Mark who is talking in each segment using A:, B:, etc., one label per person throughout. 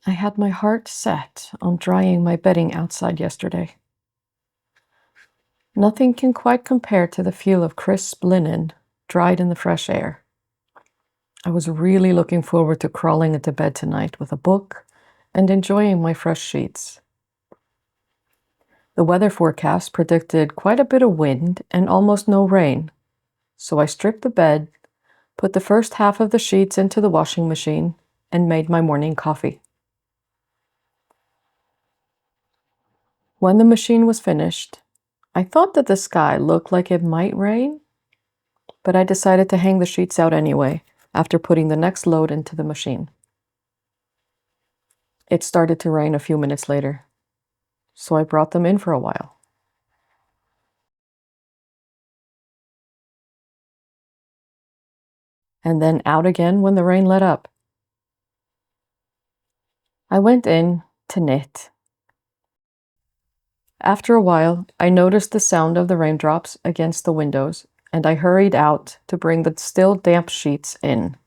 A: I had my heart set on drying my bedding outside yesterday. Nothing can quite compare to the feel of crisp linen dried in the fresh air. I was really looking forward to crawling into bed tonight with a book and enjoying my fresh sheets. The weather forecast predicted quite a bit of wind and almost no rain, so I stripped the bed, put the first half of the sheets into the washing machine, and made my morning coffee. When the machine was finished, I thought that the sky looked like it might rain, but I decided to hang the sheets out anyway after putting the next load into the machine. It started to rain a few minutes later, so I brought them in for a while. And then out again when the rain let up. I went in to knit. After a while, I noticed the sound of the raindrops against the windows, and I hurried out to bring the still damp sheets in.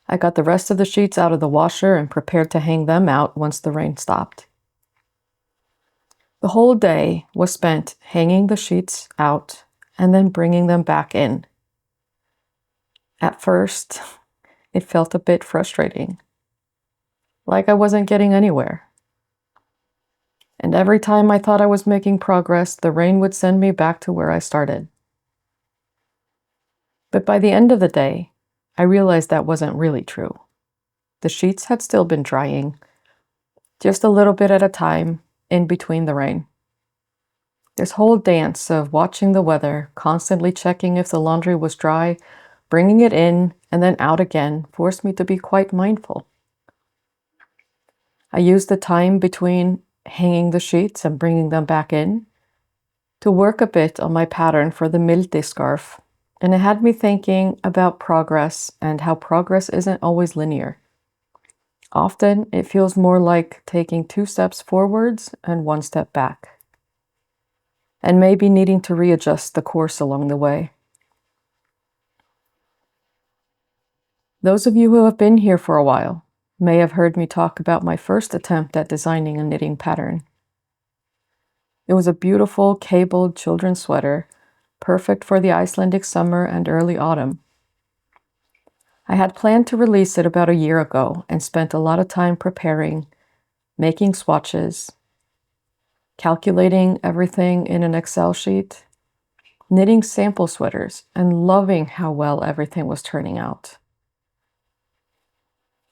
A: I got the rest of the sheets out of the washer and prepared to hang them out once the rain stopped. The whole day was spent hanging the sheets out and then bringing them back in. At first, it felt a bit frustrating, like I wasn't getting anywhere. And every time I thought I was making progress, the rain would send me back to where I started. But by the end of the day, I realized that wasn't really true. The sheets had still been drying, just a little bit at a time, in between the rain. This whole dance of watching the weather, constantly checking if the laundry was dry, bringing it in, and then out again, forced me to be quite mindful. I used the time between hanging the sheets and bringing them back in to work a bit on my pattern for the Mildi scarf, and it had me thinking about progress and how progress isn't always linear. Often, it feels more like taking 2 steps forwards and 1 step back, and maybe needing to readjust the course along the way. Those of you who have been here for a while may have heard me talk about my first attempt at designing a knitting pattern. It was a beautiful cabled children's sweater, perfect for the Icelandic summer and early autumn. I had planned to release it about a year ago and spent a lot of time preparing, making swatches, calculating everything in an Excel sheet, knitting sample sweaters, and loving how well everything was turning out.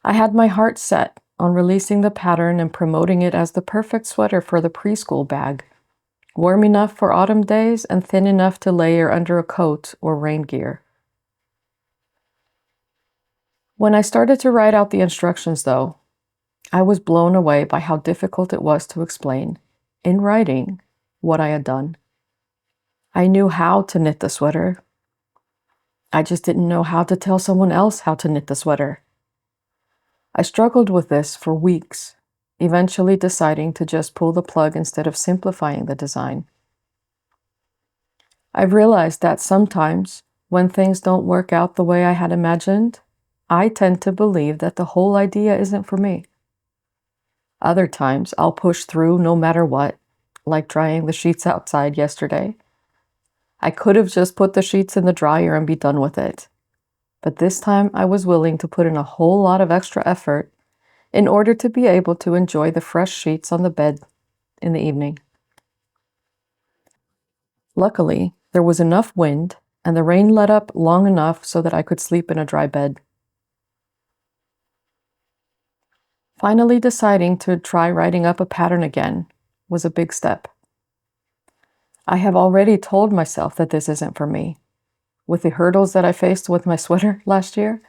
A: I had my heart set on releasing the pattern and promoting it as the perfect sweater for the preschool bag, warm enough for autumn days and thin enough to layer under a coat or rain gear. When I started to write out the instructions, though, I was blown away by how difficult it was to explain, in writing, what I had done. I knew how to knit the sweater. I just didn't know how to tell someone else how to knit the sweater. I struggled with this for weeks, eventually deciding to just pull the plug instead of simplifying the design. I've realized that sometimes, when things don't work out the way I had imagined, I tend to believe that the whole idea isn't for me. Other times, I'll push through no matter what, like drying the sheets outside yesterday. I could have just put the sheets in the dryer and be done with it. But this time, I was willing to put in a whole lot of extra effort in order to be able to enjoy the fresh sheets on the bed in the evening. Luckily, there was enough wind and the rain let up long enough so that I could sleep in a dry bed. Finally deciding to try writing up a pattern again was a big step. I have already told myself that this isn't for me, with the hurdles that I faced with my sweater last year.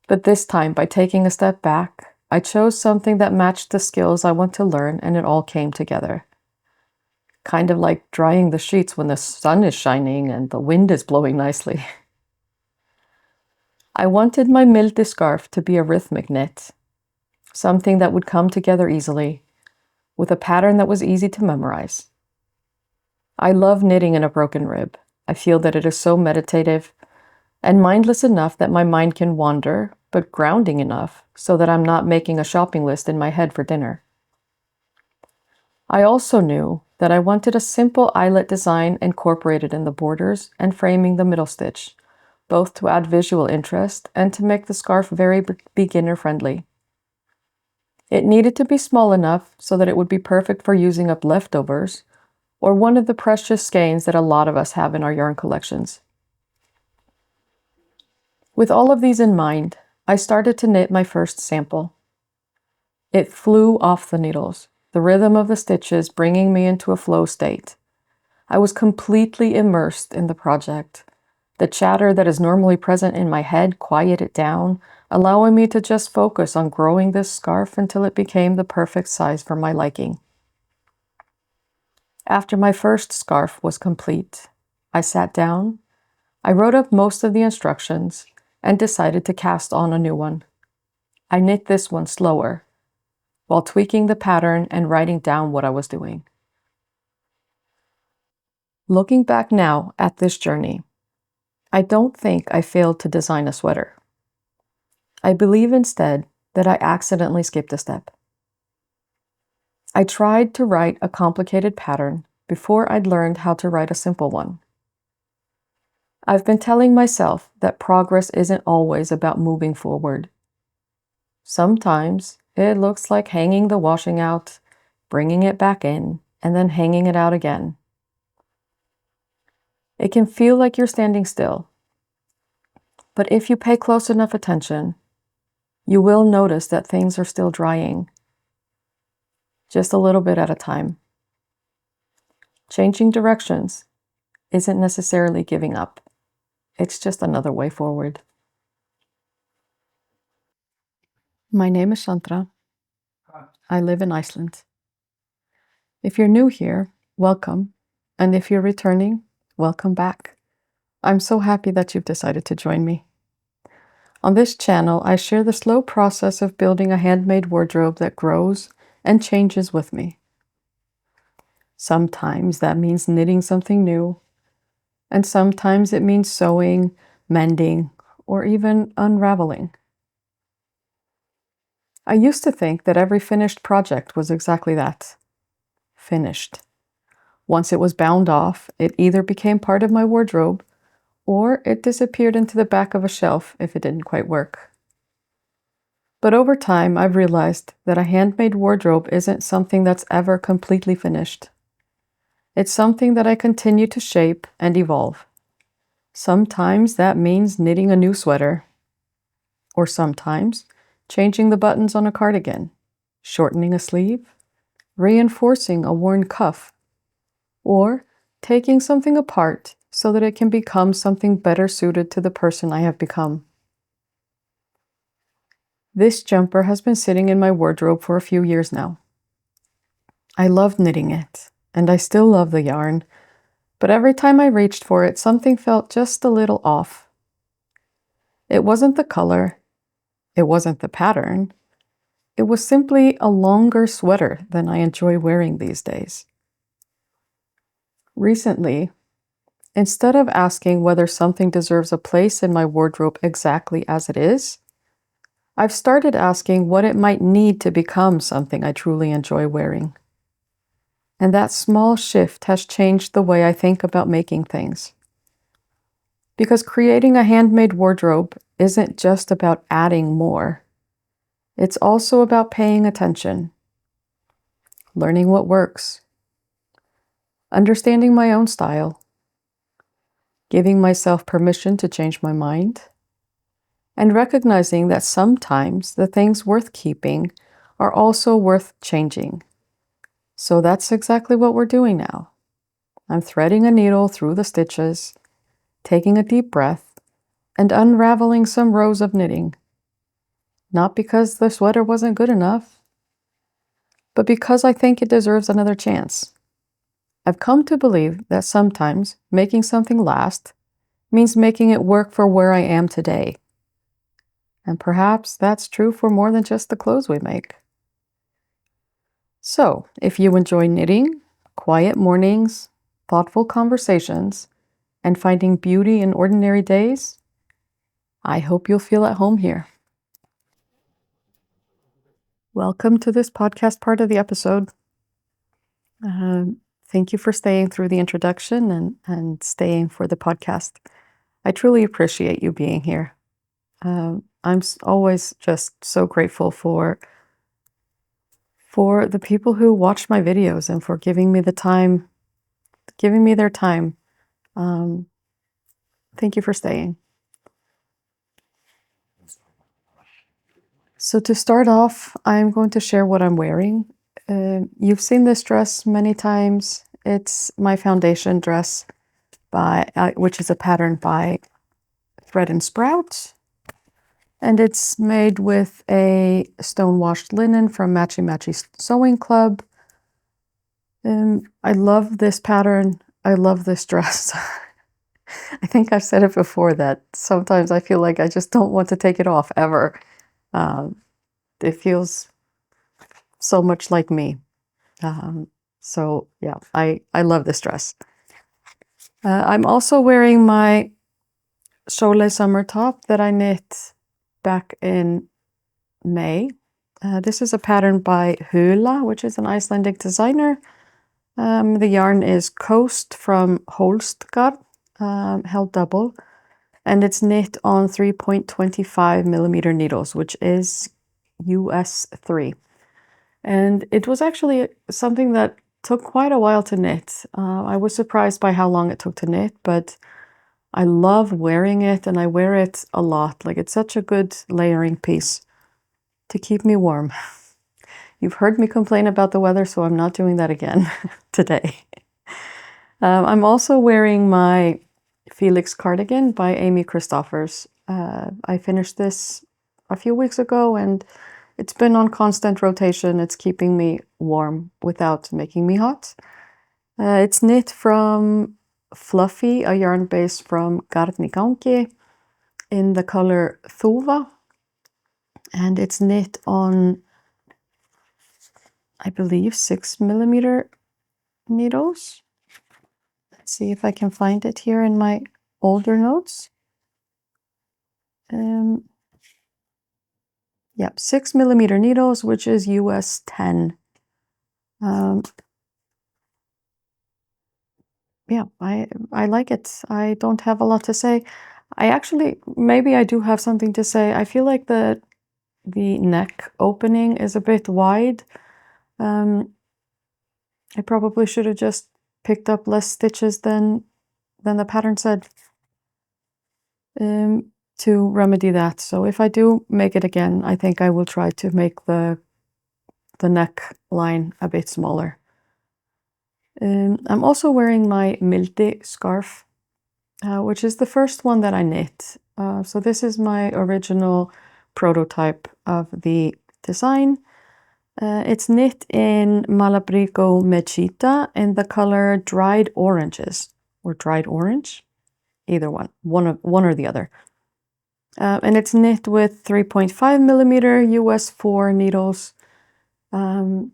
A: But this time, by taking a step back, I chose something that matched the skills I want to learn, and it all came together. Kind of like drying the sheets when the sun is shining and the wind is blowing nicely. I wanted my Mildi scarf to be a rhythmic knit, something that would come together easily, with a pattern that was easy to memorize. I love knitting in a broken rib. I feel that it is so meditative, and mindless enough that my mind can wander, but grounding enough so that I'm not making a shopping list in my head for dinner. I also knew that I wanted a simple eyelet design incorporated in the borders and framing the middle stitch, both to add visual interest and to make the scarf very beginner-friendly. It needed to be small enough so that it would be perfect for using up leftovers, or one of the precious skeins that a lot of us have in our yarn collections. With all of these in mind, I started to knit my first sample. It flew off the needles, the rhythm of the stitches bringing me into a flow state. I was completely immersed in the project. The chatter that is normally present in my head quieted down, allowing me to just focus on growing this scarf until it became the perfect size for my liking. After my first scarf was complete, I sat down, I wrote up most of the instructions, and decided to cast on a new one. I knit this one slower, while tweaking the pattern and writing down what I was doing. Looking back now at this journey, I don't think I failed to design a sweater. I believe instead that I accidentally skipped a step. I tried to write a complicated pattern before I'd learned how to write a simple one. I've been telling myself that progress isn't always about moving forward. Sometimes it looks like hanging the washing out, bringing it back in, and then hanging it out again. It can feel like you're standing still, but if you pay close enough attention, you will notice that things are still drying, just a little bit at a time. Changing directions isn't necessarily giving up. It's just another way forward. My name is Sandra. I live in Iceland. If you're new here, welcome. And if you're returning, welcome back. I'm so happy that you've decided to join me. On this channel, I share the slow process of building a handmade wardrobe that grows and changes with me. Sometimes that means knitting something new, and sometimes it means sewing, mending, or even unraveling. I used to think that every finished project was exactly that. Finished. Once it was bound off, it either became part of my wardrobe or it disappeared into the back of a shelf if it didn't quite work. But over time, I've realized that a handmade wardrobe isn't something that's ever completely finished. It's something that I continue to shape and evolve. Sometimes that means knitting a new sweater, or sometimes changing the buttons on a cardigan, shortening a sleeve, reinforcing a worn cuff, or taking something apart so that it can become something better suited to the person I have become. This jumper has been sitting in my wardrobe for a few years now. I loved knitting it, and I still love the yarn, but every time I reached for it, something felt just a little off. It wasn't the color, it wasn't the pattern, it was simply a longer sweater than I enjoy wearing these days. Recently, instead of asking whether something deserves a place in my wardrobe exactly as it is, I've started asking what it might need to become something I truly enjoy wearing. And that small shift has changed the way I think about making things. Because creating a handmade wardrobe isn't just about adding more. It's also about paying attention, learning what works, understanding my own style, giving myself permission to change my mind, and recognizing that sometimes the things worth keeping are also worth changing. So that's exactly what we're doing now. I'm threading a needle through the stitches, taking a deep breath, and unraveling some rows of knitting. Not because the sweater wasn't good enough, but because I think it deserves another chance. I've come to believe that sometimes making something last means making it work for where I am today. And perhaps that's true for more than just the clothes we make. So, if you enjoy knitting, quiet mornings, thoughtful conversations, and finding beauty in ordinary days, I hope you'll feel at home here. Welcome to this podcast part of the episode. Thank you for staying through the introduction and staying for the podcast. I truly appreciate you being here. I'm always just so grateful for the people who watch my videos and for giving me their time. Thank you for staying. So to start off, I'm going to share what I'm wearing. You've seen this dress many times. It's my foundation dress which is a pattern by Thread and Sprout. And it's made with a stone-washed linen from Matchy Matchy Sewing Club. I love this pattern. I love this dress. I think I've said it before that sometimes I feel like I just don't want to take it off ever. It feels so much like me. So yeah, I love this dress. I'm also wearing my Sole summer top that I knit back in May. This is a pattern by Hula, which is an Icelandic designer. The yarn is Coast from Holstgar, held double, and it's knit on 3.25 millimeter needles, which is US 3. And it was actually something that took quite a while to knit. I was surprised by how long it took to knit, but I love wearing it and I wear it a lot. Like, it's such a good layering piece to keep me warm. You've heard me complain about the weather, so I'm not doing that again today. I'm also wearing my Felix cardigan by Amy Christoffers. I finished this a few weeks ago and it's been on constant rotation. It's keeping me warm without making me hot. It's knit from Fluffy, a yarn base from Garnigangi in the color Thuva. And it's knit on, I believe, 6 millimeter needles. Let's see if I can find it here in my older notes. Yep, 6 millimeter needles, which is US 10. Yeah, I like it. I don't have a lot to say. Maybe I do have something to say. I feel like the neck opening is a bit wide. I probably should have just picked up less stitches than the pattern said to remedy that. So if I do make it again, I think I will try to make the neck line a bit smaller. I'm also wearing my Mildi scarf, which is the first one that I knit. So this is my original prototype of the design. It's knit in Malabrigo Mechita in the color Dried Oranges, or Dried Orange, either one or the other. And it's knit with 3.5 millimeter US 4 needles. And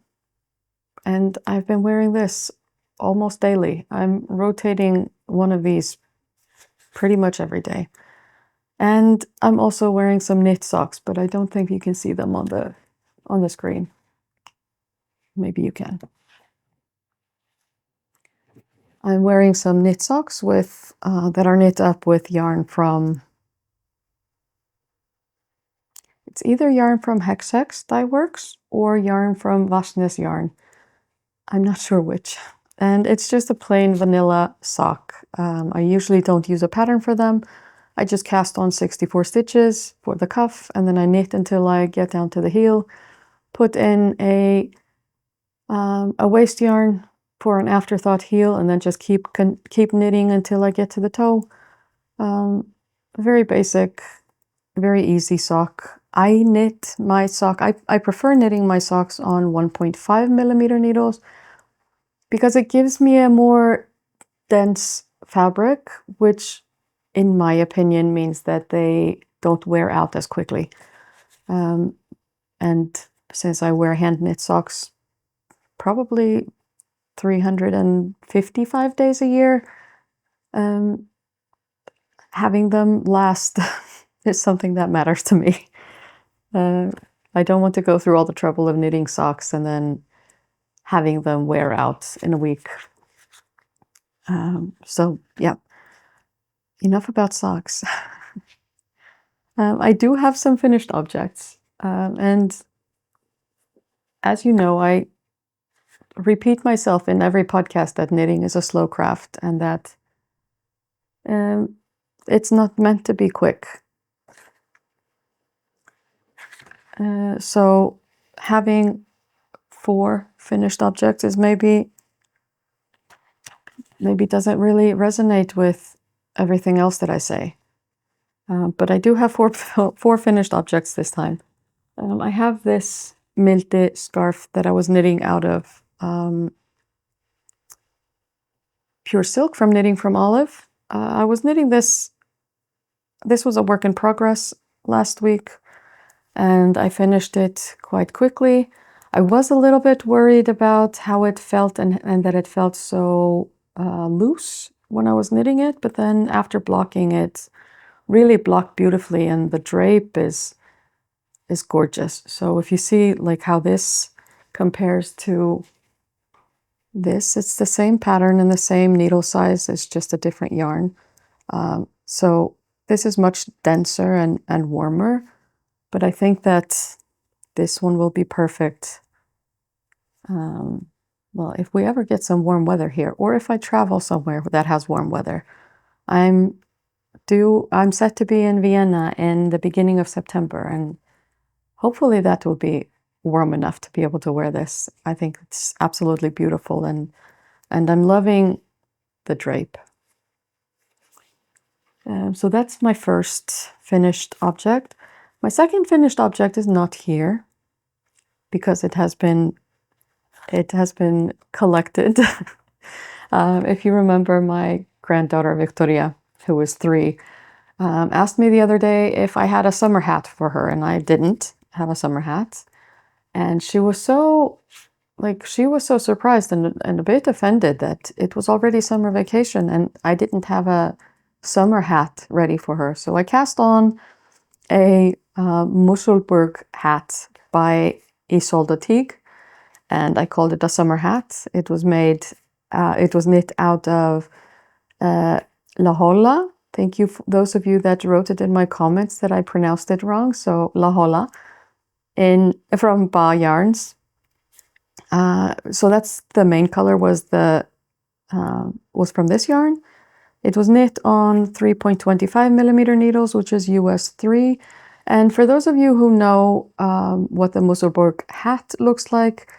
A: I've been wearing this almost daily. I'm rotating one of these pretty much every day. And I'm also wearing some knit socks, but I don't think you can see them on the screen. Maybe you can. I'm wearing some knit socks with that are knit up with yarn from, it's either yarn from Hex Hex Dye Works or yarn from Vasnes Yarn. I'm not sure which. And it's just a plain vanilla sock. I usually don't use a pattern for them. I just cast on 64 stitches for the cuff, and then I knit until I get down to the heel, put in a waste yarn for an afterthought heel, and then just keep knitting until I get to the toe. Very basic, very easy sock. I knit my sock, I prefer knitting my socks on 1.5 millimeter needles because it gives me a more dense fabric, which in my opinion means that they don't wear out as quickly. And since I wear hand knit socks probably 355 days a year, having them last is something that matters to me. I don't want to go through all the trouble of knitting socks and then having them wear out in a week. So yeah, enough about socks. I do have some finished objects, and as you know, I repeat myself in every podcast that knitting is a slow craft and that it's not meant to be quick. So having 4 finished objects is maybe doesn't really resonate with everything else that I say. But I do have 4 finished objects this time. I have this Mildi scarf that I was knitting out of pure silk from Knitting from Olive. I was knitting this. This was a work in progress last week, and I finished it quite quickly. I was a little bit worried about how it felt and that it felt so loose when I was knitting it, but then after blocking it, really blocked beautifully, and the drape is gorgeous. So if you see like how this compares to this, it's the same pattern and the same needle size, it's just a different yarn. So this is much denser and warmer, but I think that this one will be perfect. Well, if we ever get some warm weather here, or if I travel somewhere that has warm weather. I'm set to be in Vienna in the beginning of September, and hopefully that will be warm enough to be able to wear this. I think it's absolutely beautiful, and I'm loving the drape. So that's my first finished object. My second finished object is not here because it has been collected. If you remember, my granddaughter Victoria, who was 3, asked me the other day if I had a summer hat for her, and I didn't have a summer hat. And she was so surprised and a bit offended that it was already summer vacation and I didn't have a summer hat ready for her. So I cast on a Musselburgh hat by Isolde Teague, and I called it a summer hat. It was knit out of La Holla. Thank you for those of you that wrote it in my comments that I pronounced it wrong. So La Holla from Ba Yarns. So that's the main color was from this yarn. It was knit on 3.25 millimeter needles, which is US 3. And for those of you who know what the Musselburgh hat looks like,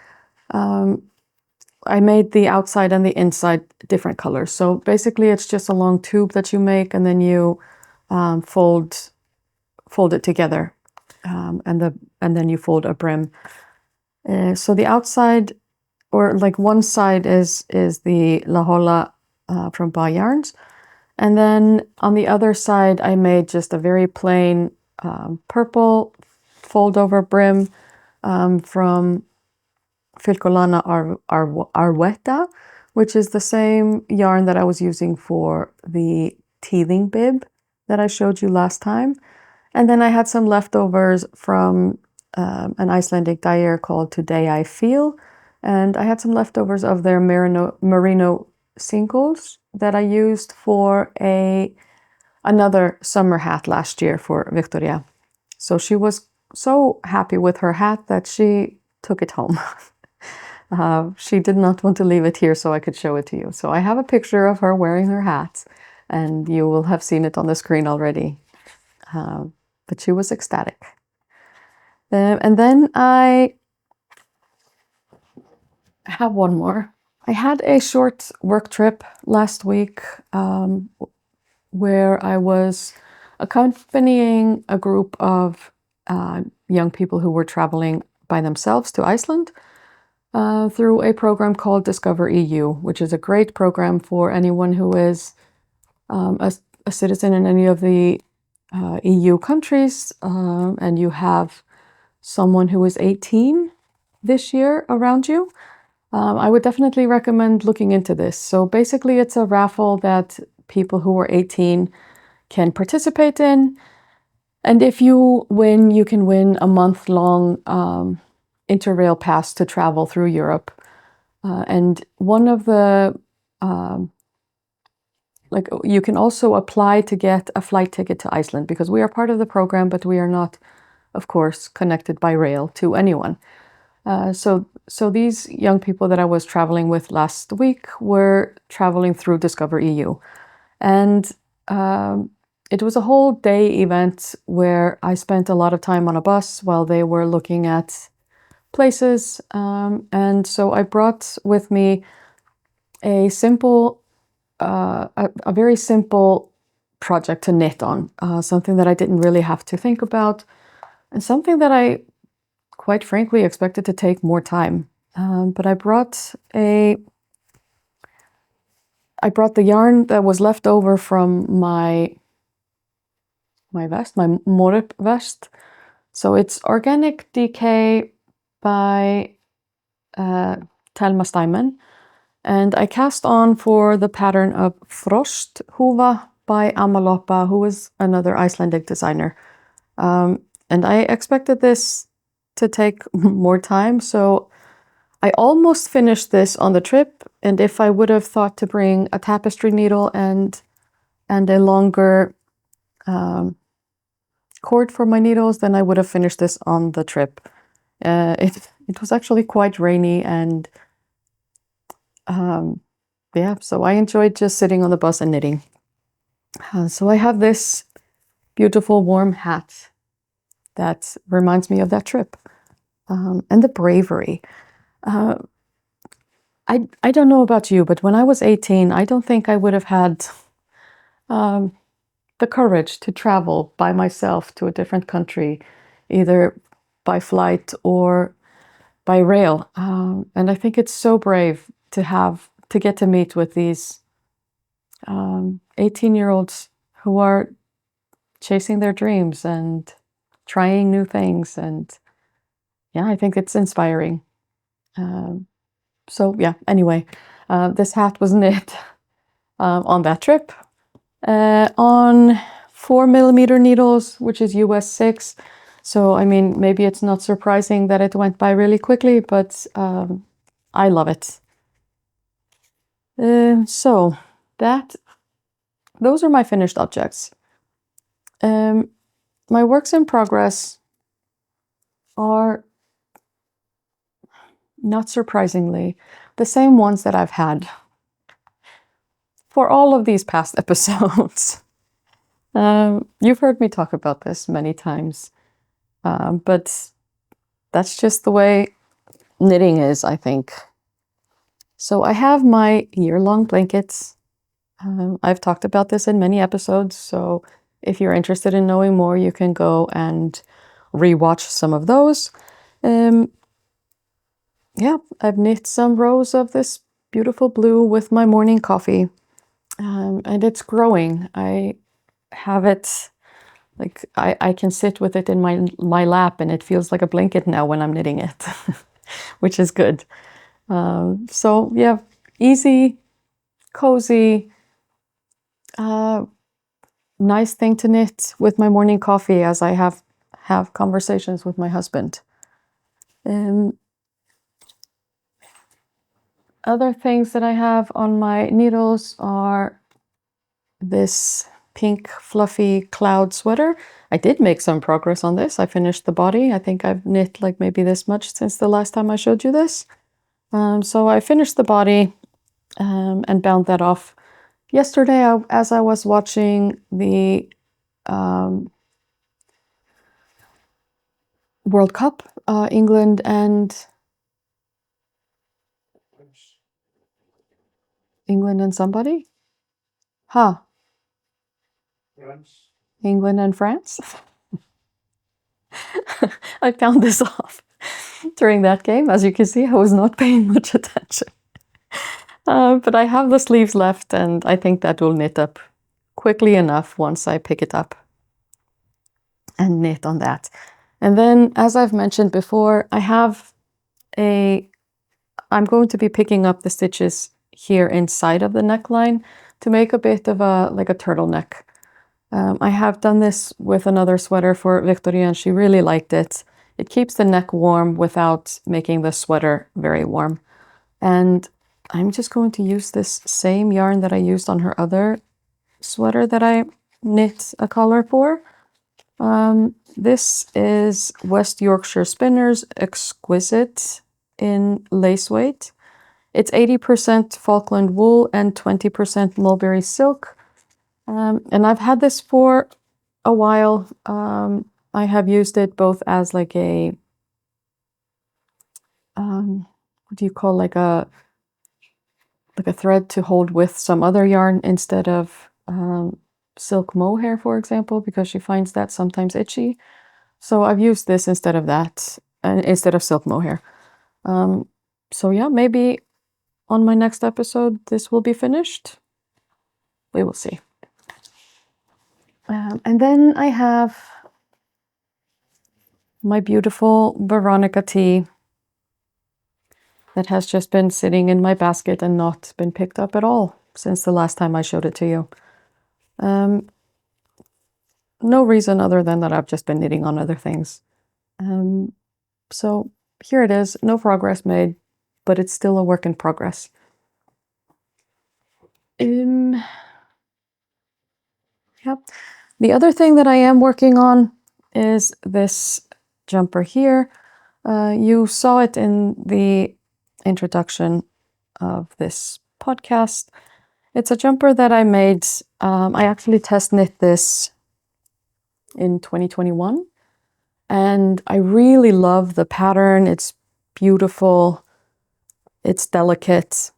A: I made the outside and the inside different colors. So basically it's just a long tube that you make, and then you fold it together, and then you fold a brim. So the outside, or like one side, is the La Holla from Ba Yarns, and then on the other side I made just a very plain purple fold over brim from Filcolana Arwetta, which is the same yarn that I was using for the teething bib that I showed you last time. And then I had some leftovers from an Icelandic dyer called Today I Feel, and I had some leftovers of their merino singles that I used for another summer hat last year for Victoria. So she was so happy with her hat that she took it home. She did not want to leave it here so I could show it to you. So I have a picture of her wearing her hat, and you will have seen it on the screen already. But she was ecstatic. And then I have one more. I had a short work trip last week where I was accompanying a group of young people who were traveling by themselves to Iceland through a program called Discover EU, which is a great program for anyone who is a citizen in any of the EU countries, and you have someone who is 18 this year around you. I would definitely recommend looking into this. So basically it's a raffle that people who are 18 can participate in, And if you win, you can win a month-long Interrail pass to travel through Europe. And one of the, you can also apply to get a flight ticket to Iceland, because we are part of the program, but we are not, of course, connected by rail to anyone. So these young people that I was traveling with last week were traveling through Discover EU. And it was a whole day event where I spent a lot of time on a bus while they were looking at places. And so I brought with me a very simple project to knit on, something that I didn't really have to think about, and something that I, quite frankly, expected to take more time. But I brought the yarn that was left over from my vest, my Morip vest. So it's Organic DK by Thelma Steinman. And I cast on for the pattern of Frosthúfa by Amaloppa, who is another Icelandic designer. And I expected this to take more time, so I almost finished this on the trip. And if I would have thought to bring a tapestry needle and a longer cord for my needles, then I would have finished this on the trip. It was actually quite rainy, and yeah, so I enjoyed just sitting on the bus and knitting. So I have this beautiful warm hat that reminds me of that trip, and the bravery. I don't know about you, but when I was 18, I don't think I would have had the courage to travel by myself to a different country, either by flight or by rail. And I think it's so brave to get to meet with these 18-year-olds who are chasing their dreams and trying new things. And yeah, I think it's inspiring. So yeah, anyway, this hat was knit on that trip on 4mm needles, which is US 6. So, I mean, maybe it's not surprising that it went by really quickly, but I love it. So those are my finished objects. My works in progress are, not surprisingly, the same ones that I've had for all of these past episodes. You've heard me talk about this many times, but that's just the way knitting is, I think. So I have my year-long blankets. I've talked about this in many episodes, so if you're interested in knowing more, you can go and rewatch some of those. Yeah, I've knit some rows of this beautiful blue with my morning coffee, and it's growing. I have it, like, I can sit with it in my lap, and it feels like a blanket now when I'm knitting it, which is good. So yeah, easy, cozy, nice thing to knit with my morning coffee as I have conversations with my husband. Other things that I have on my needles are this pink fluffy cloud sweater. I did make some progress on this. I finished the body. I think I've knit like maybe this much since the last time I showed you this. So I finished the body and bound that off yesterday as I was watching the World Cup, England and somebody? Huh. France. England and France? I found this off during that game. As you can see, I was not paying much attention. But I have the sleeves left, and I think that will knit up quickly enough once I pick it up and knit on that. And then, as I've mentioned before, I'm going to be picking up the stitches here inside of the neckline to make a bit of like a turtleneck. I have done this with another sweater for Victoria and she really liked it. It keeps the neck warm without making the sweater very warm. And I'm just going to use this same yarn that I used on her other sweater that I knit a collar for. This is West Yorkshire Spinners Exquisite in lace weight. It's 80% Falkland wool and 20% mulberry silk. And I've had this for a while. I have used it both as like a, what do you call, like a thread to hold with some other yarn instead of silk mohair, for example, because she finds that sometimes itchy. So I've used this instead of that, instead of silk mohair. So yeah, maybe on my next episode, this will be finished. We will see. And then I have my beautiful Veronica tea that has just been sitting in my basket and not been picked up at all since the last time I showed it to you. No reason other than that I've just been knitting on other things. So here it is, no progress made, but it's still a work in progress. Yep. The other thing that I am working on is this jumper here. You saw it in the introduction of this podcast. It's a jumper that I made. I actually test knit this in 2021. And I really love the pattern. It's beautiful. It's delicate.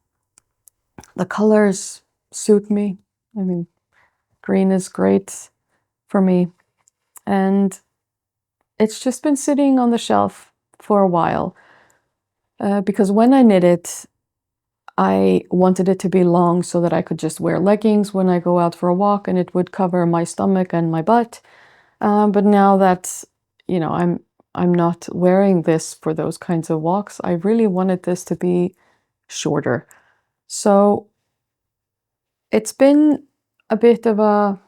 A: The colors suit me. I mean, green is great for me. And it's just been sitting on the shelf for a while. Because when I knit it, I wanted it to be long so that I could just wear leggings when I go out for a walk and it would cover my stomach and my butt. But now that, you know, I'm not wearing this for those kinds of walks, I really wanted this to be shorter. So it's been a bit of a,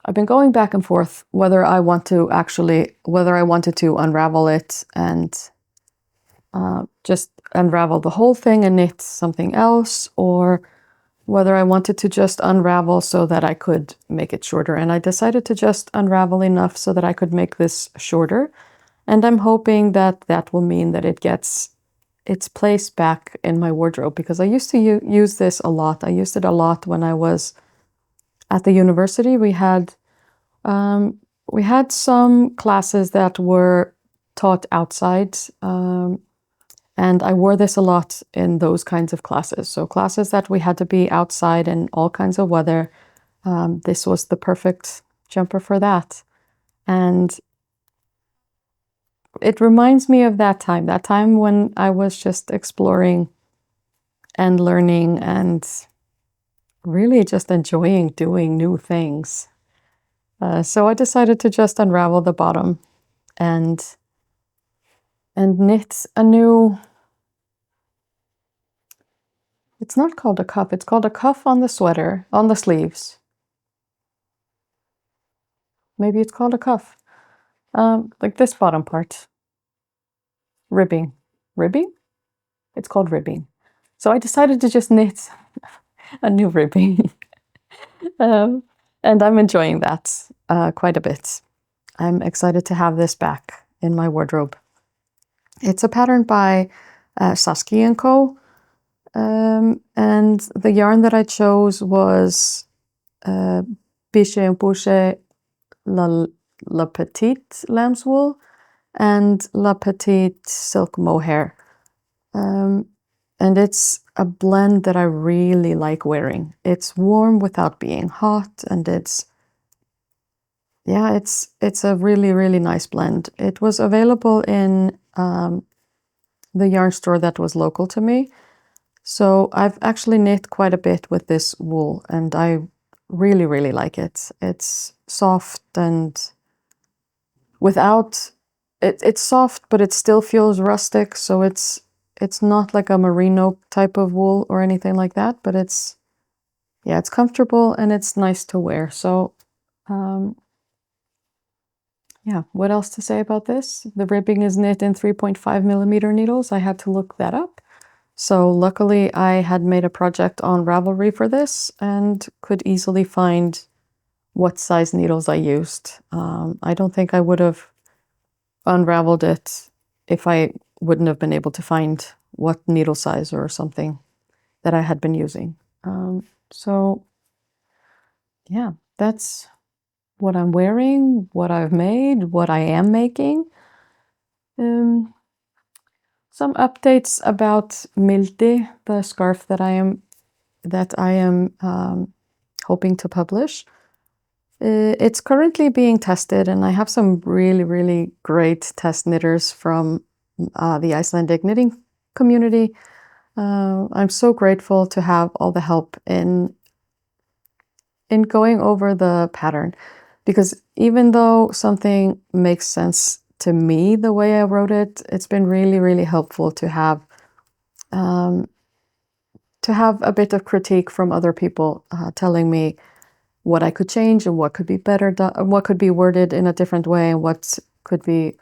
A: I've been going back and forth whether I wanted to unravel it and just unravel the whole thing and knit something else, or whether I wanted to just unravel so that I could make it shorter. And I decided to just unravel enough so that I could make this shorter. And I'm hoping that that will mean that it gets its place back in my wardrobe, because I used to use this a lot. I used it a lot when I was at the university. We had some classes that were taught outside, and I wore this a lot in those kinds of classes. So classes that we had to be outside in all kinds of weather, this was the perfect jumper for that. And it reminds me of that time when I was just exploring and learning and really just enjoying doing new things. So I decided to just unravel the bottom and knit a new, it's not called a cuff, it's called a cuff on the sweater, on the sleeves. Maybe it's called a cuff. Like this bottom part. Ribbing. Ribbing? It's called ribbing. So I decided to just knit a new ribbing. And I'm enjoying that quite a bit. I'm excited to have this back in my wardrobe. It's a pattern by Saskia & Co. And the yarn that I chose was Biche and Boucher La Petite Lamb's Wool and La Petite Silk Mohair. And it's a blend that I really like wearing. It's warm without being hot, and it's a really, really nice blend. It was available in the yarn store that was local to me. So I've actually knit quite a bit with this wool, and I really, really like it. It's soft and it's soft, but it still feels rustic. So it's not like a merino type of wool or anything like that, but it's yeah, it's comfortable and it's nice to wear. So yeah, what else to say about this? The ribbing is knit in 3.5 millimeter needles. I had to look that up. So luckily I had made a project on Ravelry for this and could easily find what size needles I used. I don't think I would have unraveled it if I wouldn't have been able to find what needle size or something that I had been using. So yeah, that's what I'm wearing, what I've made, what I am making. Some updates about Mildi, the scarf that I am hoping to publish. It's currently being tested, and I have some really, really great test knitters from the Icelandic knitting community. I'm so grateful to have all the help in going over the pattern, because even though something makes sense to me the way I wrote it, it's been really, really helpful to have a bit of critique from other people telling me what I could change and what could be better done, what could be worded in a different way, and what could be,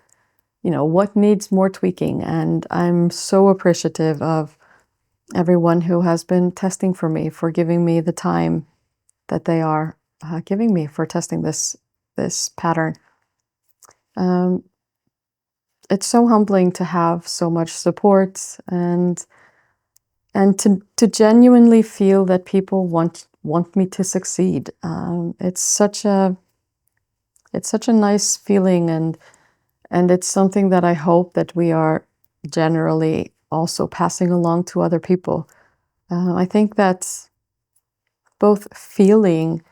A: what needs more tweaking. And I'm so appreciative of everyone who has been testing for me, for giving me the time that they are giving me for testing this pattern. It's so humbling to have so much support and to genuinely feel that people want me to succeed. It's such a nice feeling, and it's something that I hope that we are generally also passing along to other people. I think that both feeling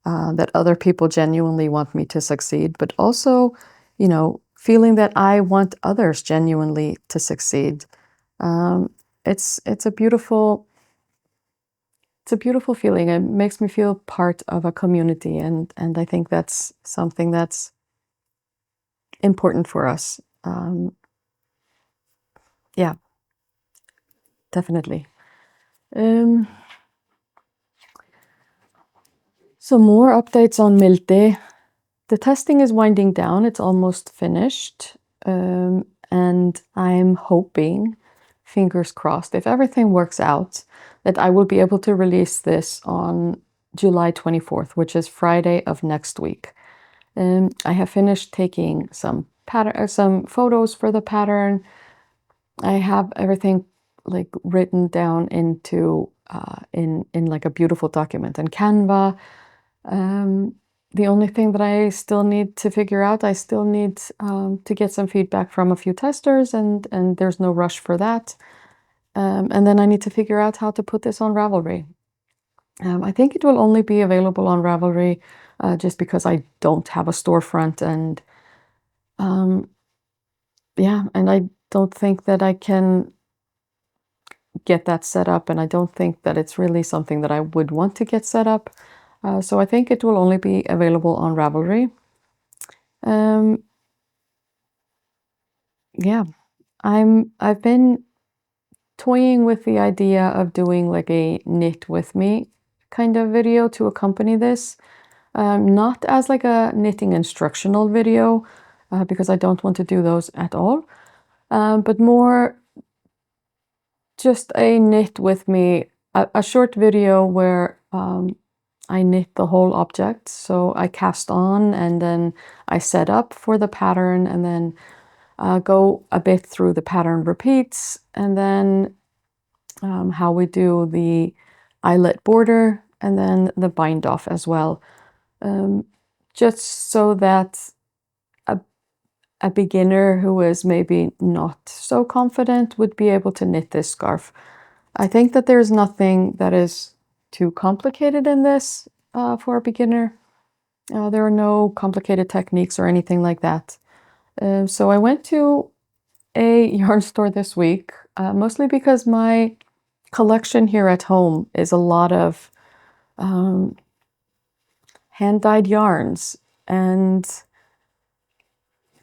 A: that other people genuinely want me to succeed, but also, feeling that I want others genuinely to succeed. It's a beautiful feeling. It makes me feel part of a community, and I think that's something that's important for us. Yeah, definitely. Some more updates on Mildi. The testing is winding down. It's almost finished. And I'm hoping, fingers crossed, if everything works out, that I will be able to release this on July 24th, which is Friday of next week. I have finished taking some photos for the pattern. I have everything like written down into in like a beautiful document in Canva. The only thing that I still need to figure out, I still need to get some feedback from a few testers, and there's no rush for that. And then I need to figure out how to put this on Ravelry. I think it will only be available on Ravelry just because I don't have a storefront, and yeah, and I don't think that I can get that set up, and I don't think that it's really something that I would want to get set up. So I think it will only be available on Ravelry. Yeah, I've been toying with the idea of doing like a knit with me kind of video to accompany this. Not as like a knitting instructional video, because I don't want to do those at all, but more just a knit with me, a short video where I knit the whole object. So I cast on, and then I set up for the pattern, and then go a bit through the pattern repeats, and then how we do the eyelet border, and then the bind off as well. Just so that a beginner who is maybe not so confident would be able to knit this scarf. I think that there's nothing that is too complicated in this for a beginner. There are no complicated techniques or anything like that. So I went to a yarn store this week, mostly because my collection here at home is a lot of hand-dyed yarns, and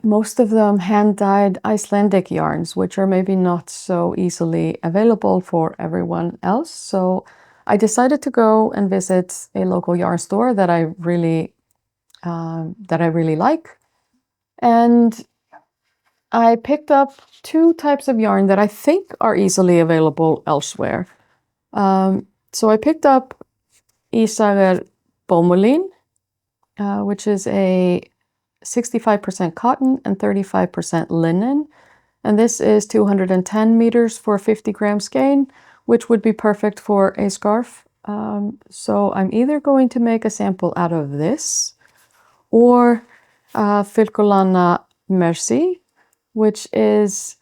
A: most of them hand-dyed Icelandic yarns, which are maybe not so easily available for everyone else. So I decided to go and visit a local yarn store that I really like. And I picked up 2 types of yarn that I think are easily available elsewhere. So I picked up Isager Bomullin, which is a 65% cotton and 35% linen. And this is 210 meters for 50 grams skein, which would be perfect for a scarf. So I'm either going to make a sample out of this or Filcolana Merci, which is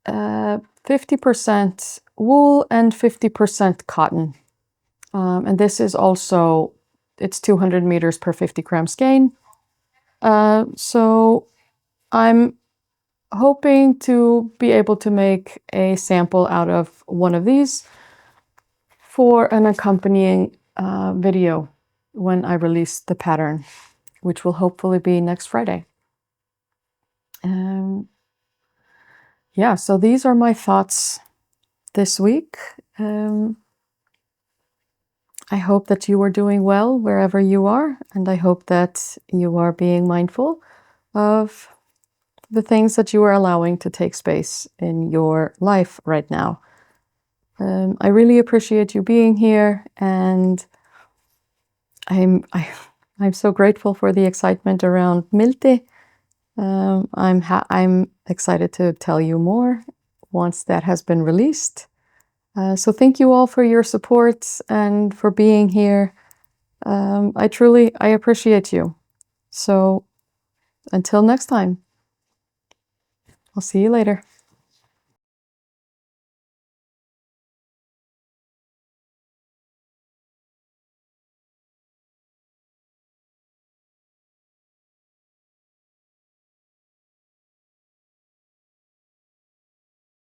A: 50% wool and 50% cotton. And this is also, it's 200 meters per 50 grams skein. So I'm hoping to be able to make a sample out of one of these for an accompanying video when I release the pattern, which will hopefully be next Friday. Yeah, so these are my thoughts this week. I hope that you are doing well wherever you are, and I hope that you are being mindful of the things that you are allowing to take space in your life right now. I really appreciate you being here, and I'm so grateful for the excitement around Mildi. I'm excited to tell you more once that has been released. So thank you all for your support and for being here. I appreciate you. So until next time, I'll see you later.